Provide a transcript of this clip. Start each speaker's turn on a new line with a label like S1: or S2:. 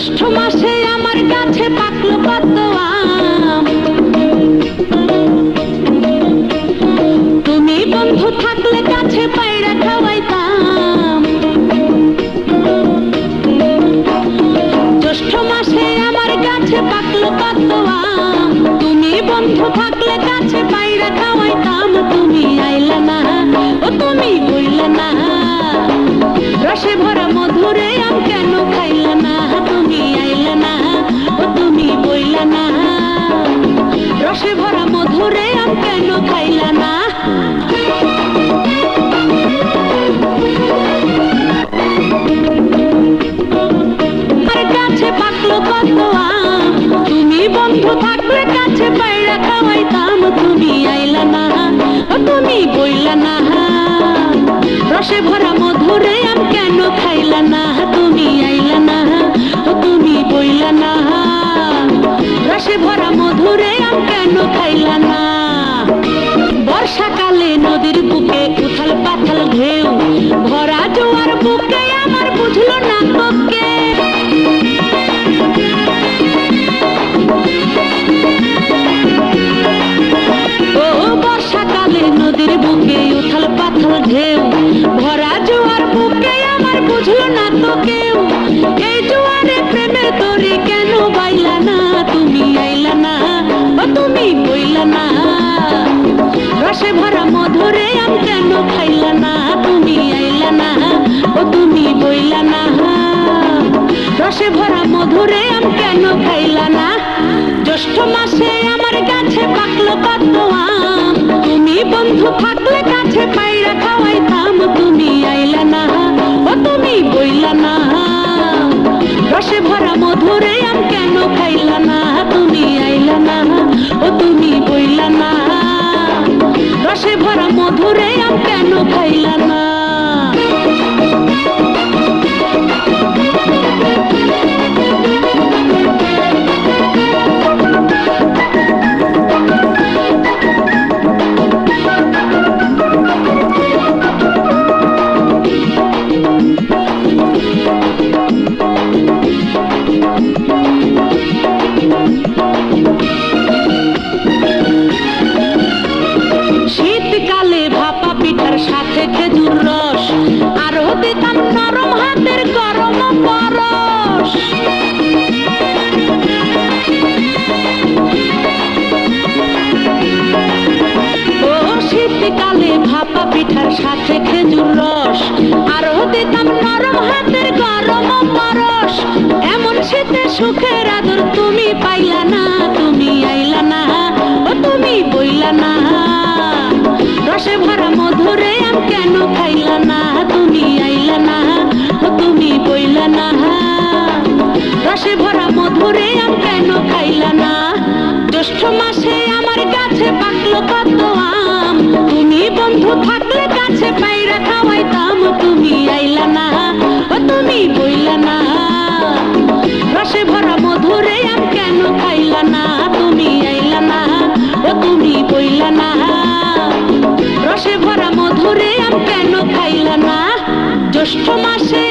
S1: জ্যৈষ্ঠ মাসে আমার গাছে পাকলো কত আম, তুমি বন্ধু থাকলে গাছে পায়রা খাওয়াইতাম। জ্যৈষ্ঠ মাসে আমার গাছে পাকলো কত আম, তুমি বন্ধু থাকলে গাছে পায়রা খাওয়াইতাম। তুমি আইলা না, ও তুমি বইলা না, রসে ভরা মধুরে আম কেন খাইলা না। তুমি আইলা না, ও তুমি বইলা না, রসে ভরা মধুরে আম কেন খাইলা না। আমার গাছে পাকলো কত আম, তুমি বন্ধু থাকলে গাছে পায়রা খাওয়াইতাম। তুমি আইলা না, ও তুমি বইলা না, রসে ভরা মধুরে আম কেন খাইলা না। তুমি আইলা না, ও তুমি বইলা না, রসে ভরা মধুরে আম কেন খাইলা না। বর্ষাকালে নদীর বুকে উথাল পাথাল ঢেউ, ভরা জোয়ার বুকে আমার বুঝলো না তোকে। ও বর্ষাকালে নদীর বুকে উথাল পাথাল ঢেউ, ভরা জোয়ার বুকে আমার বুঝলো না তো কেউ। এই জোয়ারে প্রেমের তরি কেন বাইলা না। তুমি আইলা না, ও তুমি বইলা না, রসে ভরা মধুরে আম কেন খাইলা না। তুমি আইলা না, ও তুমি বইলা না, রসে ভরা মধুরে আম কেন খাইলা না। জ্যৈষ্ঠ মাসে আমার গাছে পাকলো কত আম, তুমি বন্ধু থাকলে গাছে পায়রা খাওয়াইতাম। তুমি আইলা না, ও তুমি বইলা না, রসে ভরা মধুরে আম কেন খাইলা না। তুমি আইলা না, ও তুমি বইলা না, রসে ভরা মধুরে আম কেন খাইলা না। শীতকালে ভাপা পিঠার সাথে খেজুর রস, আরো দিতাম নরম হাতের গরম পরশ। ও শীতকালে ভাপা পিঠার সাথে খেজুর রস, আরো দিতাম নরম হাতের গরম পরশ। এমন শীতে সুখের আদর তুমি পাইলা না। তুমি আইলা না, ও তুমি বইলা না, রসে ভরা মধুরে আম কেন খাইলা না। তুমি আইলা না, ও তুমি বইলা না, রসে ভরা মধুরে আম কেন খাইলা না। জ্যৈষ্ঠ মাসে আমার গাছে পাকলো কত আম, তুমি বন্ধু থাকলে গাছে পায়রা খাওয়াইতাম। তুমি আইলা না, ও তুমি বইলা না, রসে ভরা মধুরে আম কেন খাইলা না। তুমি আইলা না, ও তুমি বইলা না, রসে ভরা মধুরে আম কেন খাইলা না। জ্যৈষ্ঠ মাসে